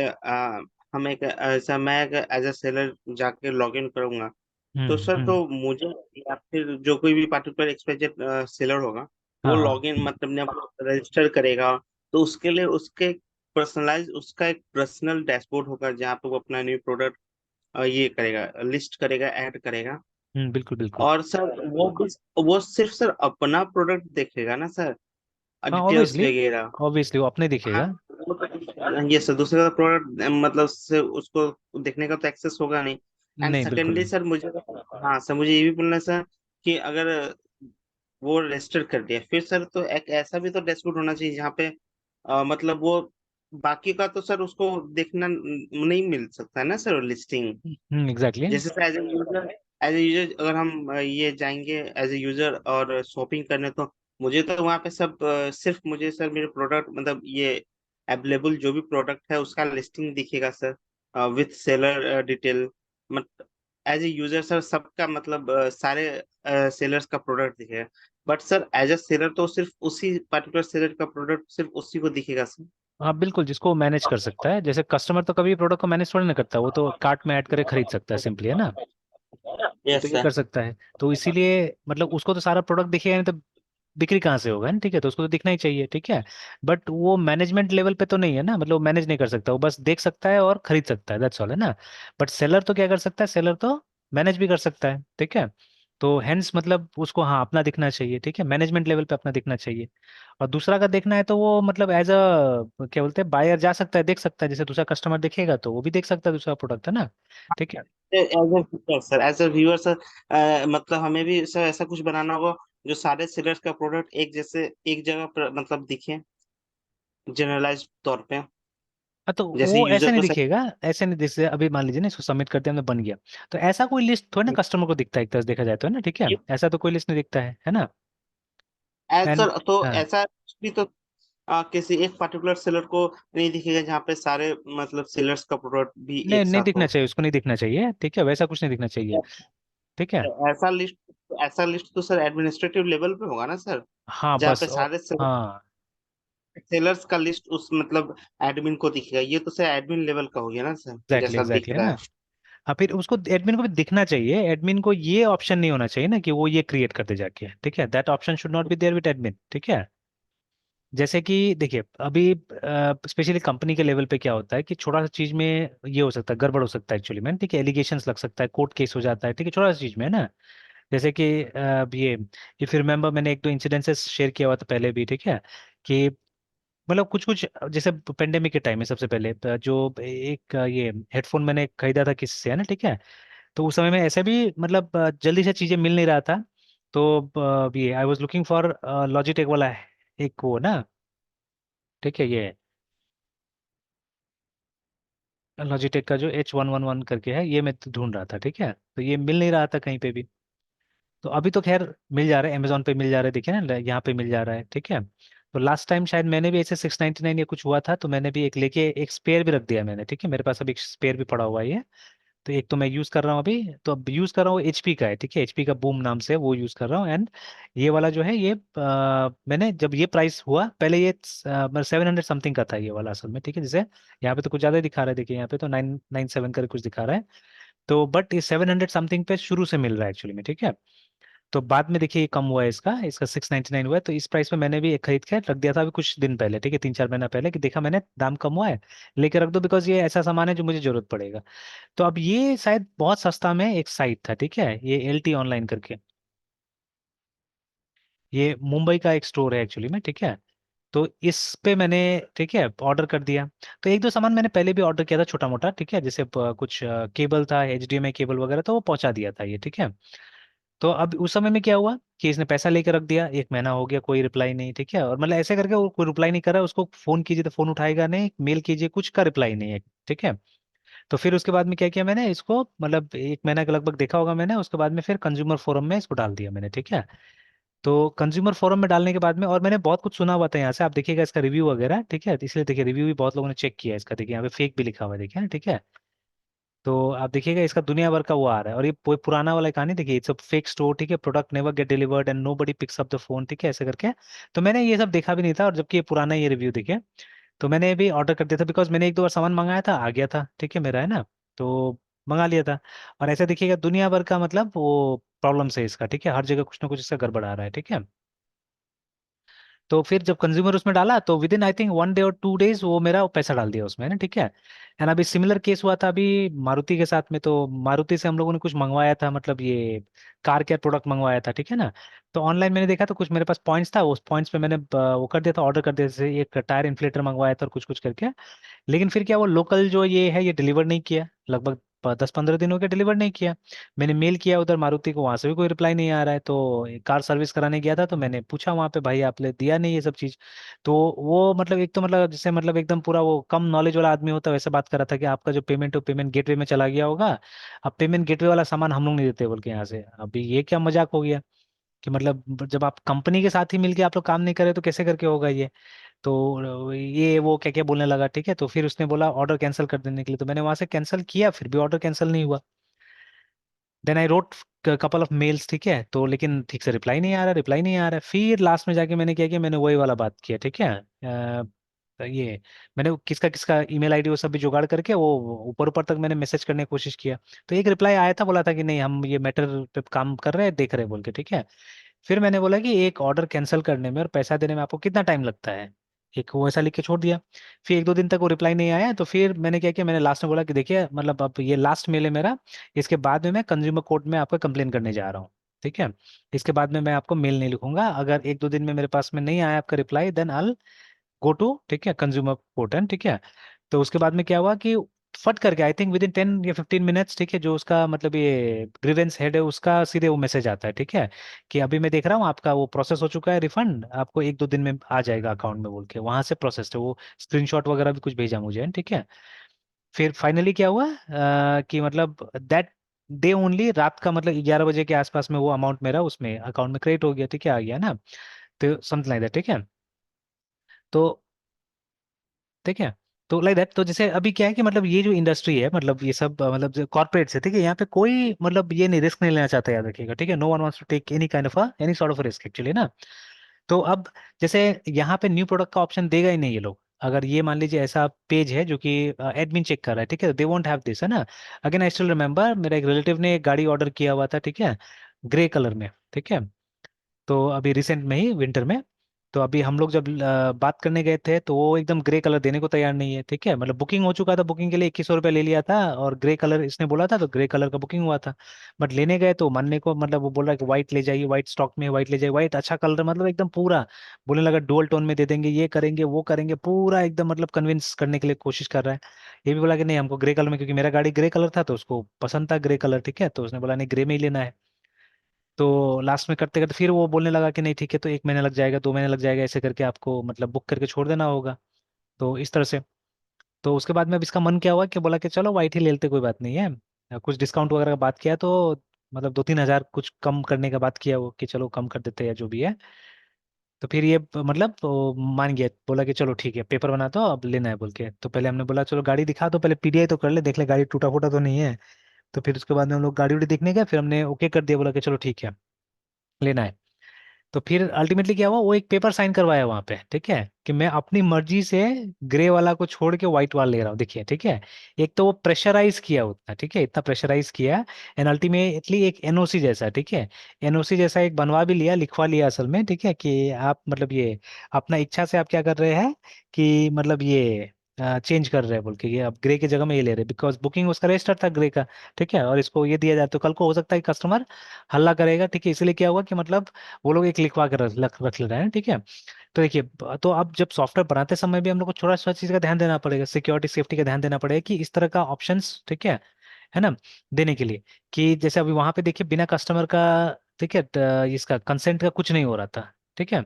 हम एक ऐसा मैं एज अ सेलर जाके लॉग इन करूंगा, तो सर हम्म। तो मुझे या फिर जो कोई भी पार्टिकुलर एक्सपेक्टेड सेलर होगा वो हाँ हाँ। लॉग इन मतलब अपने रजिस्टर करेगा। तो उसके लिए उसके पर्सनलाइज उसका एक पर्सनल डैशबोर्ड होगा जहाँ पे वो अपना न्यू प्रोडक्ट ये करेगा, लिस्ट करेगा, ऐड करेगा। बिल्कुल बिल्कुल। और सर वो सिर्फ सर अपना प्रोडक्ट देखेगा ना सर, हाँ डिटेल्स ऑब्वियसली, वगैरह। ऑब्वियसली वो अपने हाँ, दिखेगा। ये सर दूसरे का प्रोडक्ट मतलब से उसको देखने का तो एक्सेस होगा नहीं। एंड नहीं बिल्कुल सेकेंडली नहीं। सर मुझे, हाँ सर मुझे ये भी बोलना है सर कि अगर वो रजिस्टर कर दिया फिर सर तो एक ऐसा भी तो डैशबोर्ड होना चाहिए जहाँ पे मतलब वो बाकी का तो सर उसको देखना नहीं मिल सकता है ना सर लिस्टिंग। एग्जैक्टली। जैसे सर एज ए यूजर अगर हम ये जाएंगे एज ए यूजर और शॉपिंग करने, तो मुझे तो वहाँ पे सब सिर्फ मुझे सर मेरे प्रोडक्ट मतलब ये अवेलेबल जो भी प्रोडक्ट है उसका लिस्टिंग दिखेगा सर, विथ सेलर डिटेल। मत एज ए यूजर सर सबका मतलब सारे सेलर्स का प्रोडक्ट दिखेगा। But sir as a seller तो सिर्फ उसी पर्टिकुलर सेलर का प्रोडक्ट सिर्फ उसी को दिखेगा सर। हाँ बिल्कुल, जिसको मैनेज कर सकता है, जैसे कस्टमर तो कभी प्रोडक्ट को मैनेज थोड़ी ना करता, वो तो कार्ट में ऐड करके खरीद सकता है सिंपली, है ना। वो तो यस ये कर सर। सकता है, तो इसीलिए मतलब उसको तो सारा प्रोडक्ट दिखेगा नहीं तो बिक्री कहाँ से होगा, है ना, ठीक है, तो उसको तो दिखना ही चाहिए, ठीक है। बट वो मैनेजमेंट लेवल पे तो नहीं है ना, मतलब वो मैनेज नहीं कर सकता, वो बस देख सकता है और खरीद सकता है, दैट्स ऑल, है ना। बट सेलर तो क्या कर सकता है, सेलर तो मैनेज भी कर सकता है, ठीक है। तो हेंस मतलब उसको हाँ अपना दिखना चाहिए, ठीक है, मैनेजमेंट लेवल पे अपना दिखना चाहिए। और दूसरा का देखना है तो वो मतलब एज अ क्या बोलते हैं, बायर जा सकता है, देख सकता है, जैसे दूसरा कस्टमर देखेगा तो वो भी देख सकता है दूसरा प्रोडक्ट, है ना, ठीक है। As a viewer sir, as a viewer sir, मतलब हमें भी सर ऐसा कुछ बनाना होगा जो सारे सेलर्स का प्रोडक्ट एक जैसे एक जगह पर मतलब दिखे, जनरलाइज तौर पे, हाँ तो जैसे वो ऐसे यूजर नहीं को दिखेगा, ऐसे नहीं, जैसे अभी मान लीजिए ना इसको सबमिट करते हैं हमने, बन गया, तो ऐसा कोई लिस्ट थोड़ी ना कस्टमर को दिखता है, एक तरह से देखा जाए तो, है ना, ठीक है, ऐसा तो कोई लिस्ट नहीं दिखता है ना। एज एंड सर तो हाँ, ऐसा भी तो किसी एक पर्टिकुलर सेलर को नहीं दिखेगा जहाँ पे सारे मतलब सेलर्स का प्रोडक्ट भी नहीं एक नहीं साथ दिखना हो। चाहिए, उसको नहीं दिखना चाहिए, ठीक है, वैसा कुछ नहीं दिखना चाहिए, ठीक है। ऐसा लिस्ट तो सर एडमिनिस्ट्रेटिव लेवल पे होगा ना सर, हाँ जहाँ बस पे सारे हाँ सेलर्स का लिस्ट उस मतलब एडमिन को दिखेगा। ये तो सर एडमिन लेवल का हो गया ना सर, एग्जैक्टली जैसा दिख एग्जैक्टली, है रहा ना। है। हाँ फिर उसको एडमिन को भी दिखना चाहिए, एडमिन को ये ऑप्शन नहीं होना चाहिए ना कि वो ये क्रिएट करते जाके, ठीक है, that option should not be there with admin, ठीक है। जैसे कि देखिए अभी स्पेशली कंपनी के लेवल पे क्या होता है कि छोटा सा चीज में ये हो सकता है, गड़बड़ हो सकता है एक्चुअली में, ठीक है, एलिगेशंस लग सकता है, कोर्ट केस हो जाता है, ठीक है, छोटा सा चीज में, है ना। जैसे कि ये इफ यू रिमेम्बर, मैंने एक दो इंसिडेंसेस शेयर किया हुआ था पहले भी, ठीक है, कि मतलब कुछ कुछ जैसे पेंडेमिक के टाइम में सबसे पहले जो एक ये हेडफोन मैंने खरीदा था किसी से, है ना, ठीक है, तो उस समय में ऐसे भी मतलब जल्दी से चीजें मिल नहीं रहा था, तो ये I was looking for Logitech वाला एक वो ना, ठीक है, ये लॉजिटेक का जो H111 करके है, ये मैं ढूंढ रहा था, ठीक है, तो ये मिल नहीं रहा था कहीं पे भी। तो अभी तो खैर मिल जा रहा है, अमेजोन पे मिल जा रहा है, देखिए ना, यहाँ पे मिल जा रहा है, ठीक है। तो लास्ट टाइम शायद मैंने भी ऐसे 699 या कुछ हुआ था, तो मैंने भी एक लेके एक स्पेयर भी रख दिया मैंने, ठीक है, मेरे पास अभी एक स्पेयर भी पड़ा हुआ है ये। तो एक तो मैं यूज कर रहा हूँ अभी, तो अब यूज कर रहा हूँ एचपी का है, ठीक है, एचपी का बूम नाम से वो यूज कर रहा हूँ। एंड ये वाला जो है ये मैंने जब ये प्राइस हुआ पहले ये 700 समथिंग का था ये वाला असल में, ठीक है, जैसे यहाँ पे तो कुछ ज्यादा ही दिखा रहा है, देखिए यहाँ पे तो 997 कर कुछ दिखा रहा है। तो बट ये 700 समथिंग पे शुरू से मिल रहा है एक्चुअली में, ठीक है। तो बाद में देखिए ये कम हुआ है, इसका इसका 699 हुआ है, तो इस प्राइस पे मैंने भी एक खरीद के रख दिया था अभी कुछ दिन पहले, ठीक है, 3-4 महीना पहले, कि देखा मैंने दाम कम हुआ है, लेके रख दो, बिकॉज ये ऐसा सामान है जो मुझे जरूरत पड़ेगा। तो अब ये शायद बहुत सस्ता में एक साइट था, ठीक है, ये LT ऑनलाइन करके, ये मुंबई का एक स्टोर है एक्चुअली में, ठीक है। तो इस पे मैंने, ठीक है, ऑर्डर कर दिया। तो एक दो सामान मैंने पहले भी ऑर्डर किया था छोटा मोटा, ठीक है, जैसे कुछ केबल था, HDMI केबल वगैरह, तो वो पहुंचा दिया था ये, ठीक है। तो अब उस समय में क्या हुआ कि इसने पैसा लेकर रख दिया, 1 महीना हो गया, कोई रिप्लाई नहीं, ठीक है, और मतलब ऐसे करके वो कोई रिप्लाई नहीं कर रहा है, उसको फोन कीजिए तो फोन उठाएगा नहीं, मेल कीजिए कुछ का रिप्लाई नहीं है, ठीक है। तो फिर उसके बाद में क्या किया मैंने इसको, मतलब 1 महीना के लगभग देखा होगा मैंने, उसके बाद में फिर कंज्यूमर फोरम में इसको डाल दिया मैंने, ठीक है। तो कंज्यूमर फोरम में डालने के बाद में, और मैंने बहुत कुछ सुना हुआ था यहाँ से, आप देखिएगा इसका रिव्यू वगैरह, ठीक है, तो इसलिए देखिए रिव्यू भी बहुत लोगों ने चेक किया है इसका, देखिए यहाँ पे फेक भी लिखा हुआ है, देखिए ना, ठीक है। तो आप देखिएगा इसका दुनिया भर का वो आ रहा है, और ये पुराना वाला कहानी देखिए, इट्स अ फेक स्टोर, ठीक है, product never get delivered and nobody picks up the phone, ठीक है, ऐसे करके। तो मैंने ये सब देखा भी नहीं था, और जबकि ये पुराना ये रिव्यू देखिए, तो मैंने भी ऑर्डर कर दिया था, बिकॉज मैंने एक दो बार सामान मंगाया था, आ गया था, ठीक है, मेरा, है ना, तो मंगा लिया था। और ऐसे देखिएगा दुनिया भर का मतलब वो प्रॉब्लम है इसका, ठीक है, हर जगह कुछ ना कुछ इसका गड़बड़ आ रहा है, ठीक है। तो फिर जब कंज्यूमर उसमें डाला तो with in I think 1 day और 2 डेज वो मेरा पैसा डाल दिया उसमें, है ना, ठीक है। एंड अभी सिमिलर केस हुआ था अभी मारुति के साथ में, तो मारुति से हम लोगों ने कुछ मंगवाया था, मतलब ये कार केयर प्रोडक्ट मंगवाया था, ठीक है ना। तो ऑनलाइन मैंने देखा तो कुछ मेरे पास पॉइंट्स था, उस पॉइंट्स पे मैंने वो कर दिया था, ऑर्डर कर दिया, जैसे एक टायर इन्फ्लेटर मंगवाया था और कुछ कुछ करके। लेकिन फिर क्या, वो लोकल जो ये है ये डिलीवर नहीं किया, लगभग 10-15 दिन हो गए डिलीवर नहीं किया। मैंने मेल किया उधर मारुति को, वहां से भी कोई रिप्लाई नहीं आ रहा है, तो कार सर्विस कराने गया था, तो मैंने पूछा वहां पे, भाई आपने दिया नहीं ये सब चीज। तो वो मतलब एक तो मतलब जैसे मतलब एकदम पूरा वो कम नॉलेज वाला आदमी होता है वैसे बात कर रहा था कि आपका जो पेमेंट है पेमेंट गेटवे में चला गया होगा, अब पेमेंट गेटवे वाला सामान हम लोग नहीं देते बोल के यहाँ से। अभी ये क्या मजाक हो गया कि मतलब जब आप कंपनी के साथ ही मिलके आप लोग काम नहीं करे तो कैसे करके होगा ये। तो ये वो क्या क्या बोलने लगा, ठीक है, तो फिर उसने बोला ऑर्डर कैंसिल कर देने के लिए, तो मैंने वहां से कैंसिल किया, फिर भी ऑर्डर कैंसिल नहीं हुआ। Then I wrote couple of mails, ठीक है, तो लेकिन ठीक से रिप्लाई नहीं आ रहा, रिप्लाई नहीं आ रहा, फिर लास्ट में जाके मैंने क्या किया, मैंने वही वाला बात किया, ठीक है, तो ये मैंने वो किसका किसका ईमेल आईडी वो सब भी जुगाड़ करके वो ऊपर ऊपर तक मैंने मैसेज करने की कोशिश किया। तो एक रिप्लाई आया था, बोला था कि नहीं हम ये मैटर पे काम कर रहे हैं, देख रहे हैं बोल के, ठीक है। फिर मैंने बोला कि एक ऑर्डर कैंसिल करने में और पैसा देने में आपको कितना टाइम लगता है, एक वो ऐसा लिख के छोड़ दिया। फिर एक दो दिन तक वो रिप्लाई नहीं आया, तो फिर मैंने क्या किया, मैंने लास्ट में बोला कि देखिए मतलब अब ये लास्ट मेल है मेरा, इसके बाद में मैं कंज्यूमर कोर्ट में आपका कंप्लेन करने जा रहा हूँ, ठीक है। इसके बाद में मैं आपको मेल नहीं लिखूंगा, अगर एक दो दिन में मेरे पास में नहीं आया आपका reply, then I go to, ठीक है, कंज्यूमर पोर्टल, ठीक है। तो उसके बाद में क्या हुआ कि फट करके आई थिंक विद इन 10 या 15 मिनट्स, ठीक है, जो उसका मतलब ये ग्रीवेंस हेड है उसका सीधे वो मैसेज आता है, ठीक है, कि अभी मैं देख रहा हूँ आपका वो प्रोसेस हो चुका है, रिफंड आपको एक दो दिन में आ जाएगा अकाउंट में बोल के, वहां से प्रोसेस है वो। स्क्रीनशॉट वगैरह भी कुछ भेजा मुझे, ठीक है। फिर फाइनली क्या हुआ कि मतलब दैट डे ओनली, रात का मतलब 11 बजे के आसपास में वो अमाउंट मेरा उसमें अकाउंट में क्रेडिट हो गया, ठीक है, आ गया ना। तो समथिंग लाइक दैट, ठीक है। तो ठीक है। तो लाइक दैट, तो जैसे अभी क्या है कि मतलब ये जो इंडस्ट्री है, मतलब ये सब मतलब जो कॉर्पोरेट्स है, ठीक है, यहाँ पे कोई मतलब ये नहीं रिस्क नहीं लेना चाहता, याद रखिएगा, ठीक है। No one wants to take any kind of any sort of risk actually ना। तो अब जैसे यहाँ पे न्यू प्रोडक्ट का ऑप्शन देगा ही नहीं ये लोग, अगर ये मान लीजिए ऐसा पेज है जो कि एडमिन चेक कर रहा है, ठीक है, दे वोंट हैव दिस, है ना। अगेन आई स्टिल रिमेम्बर, मेरा एक रिलेटिव ने एक गाड़ी ऑर्डर किया हुआ था, ठीक है, ग्रे कलर में, ठीक है। तो अभी रिसेंट में ही विंटर में, तो अभी हम लोग जब बात करने गए थे तो वो एकदम ग्रे कलर देने को तैयार नहीं है, ठीक है, मतलब बुकिंग हो चुका था, बुकिंग के लिए 2100 रुपये ले लिया था, और ग्रे कलर इसने बोला था तो ग्रे कलर का बुकिंग हुआ था। बट लेने गए तो मानने को मतलब वो बोल रहा है कि व्हाइट ले जाइए, व्हाइट स्टॉक में, व्हाइट ले जाइए, व्हाइट अच्छा कलर, मतलब एकदम पूरा बोलने लगा डुअल टोन में दे देंगे, ये करेंगे वो करेंगे, पूरा एकदम मतलब कन्विंस करने के लिए कोशिश कर रहा है। ये भी बोला कि नहीं हमको ग्रे कलर में, क्योंकि मेरा गाड़ी ग्रे कलर था तो उसको पसंद था ग्रे कलर, ठीक है, तो उसने बोला नहीं ग्रे में ही लेना है। तो लास्ट में करते करते फिर वो बोलने लगा कि नहीं ठीक है, तो 1 महीना लग जाएगा, 2 महीने लग जाएगा, ऐसे करके आपको मतलब बुक करके छोड़ देना होगा। तो इस तरह से, तो उसके बाद में अब इसका मन क्या हुआ कि बोला कि चलो वाइट ही ले लेते, कोई बात नहीं है। कुछ डिस्काउंट वगैरह का बात किया तो मतलब 2-3 हज़ार कुछ कम करने का बात किया वो, कि चलो कम कर देते हैं जो भी है। तो फिर ये मतलब वो मान गया, बोला कि चलो ठीक है पेपर बना दो अब लेना है बोल के। तो पहले हमने बोला चलो गाड़ी दिखा दो, पहले पीडीआई तो कर ले, देख ले गाड़ी टूटा फूटा तो नहीं है। तो फिर उसके बाद में हम लोग गाड़ी उड़ी देखने गए, फिर हमने ओके कर दिया, बोला कि चलो ठीक है लेना है। तो फिर अल्टीमेटली क्या हुआ, वो एक पेपर साइन करवाया वहां पे, ठीक है, कि मैं अपनी मर्जी से ग्रे वाला को छोड़ के व्हाइट वाला ले रहा हूँ, देखिए, ठीक है। एक तो वो प्रेशराइज किया उतना, ठीक है, इतना प्रेशराइज किया, एंड अल्टीमेटली एक एनओसी जैसा, ठीक है, एनओसी जैसा एक बनवा भी लिया, लिखवा लिया असल में, ठीक है, कि आप मतलब ये अपना इच्छा से आप क्या कर रहे हैं कि मतलब ये चेंज कर रहे हैं बोल के, ये आप ग्रे की जगह में ये ले रहे हैं, बिकॉज बुकिंग उसका रजिस्टर था ग्रे का, ठीक है, और इसको ये दिया जाए तो कल को हो सकता है कस्टमर हल्ला करेगा, ठीक है, इसलिए क्या हुआ कि मतलब वो लोग एक लिखवा कर रख ले रहे हैं, ठीक है। तो देखिए तो अब जब सॉफ्टवेयर बनाते समय भी हम लोग को थोड़ा सा चीज का ध्यान देना पड़ेगा, सिक्योरिटी सेफ्टी का ध्यान देना पड़ेगा, कि इस तरह का ऑप्शंस, ठीक है ना, देने के लिए, कि जैसे अभी वहां पे देखिए बिना कस्टमर का, ठीक है, इसका कंसेंट का कुछ नहीं हो रहा था, ठीक है।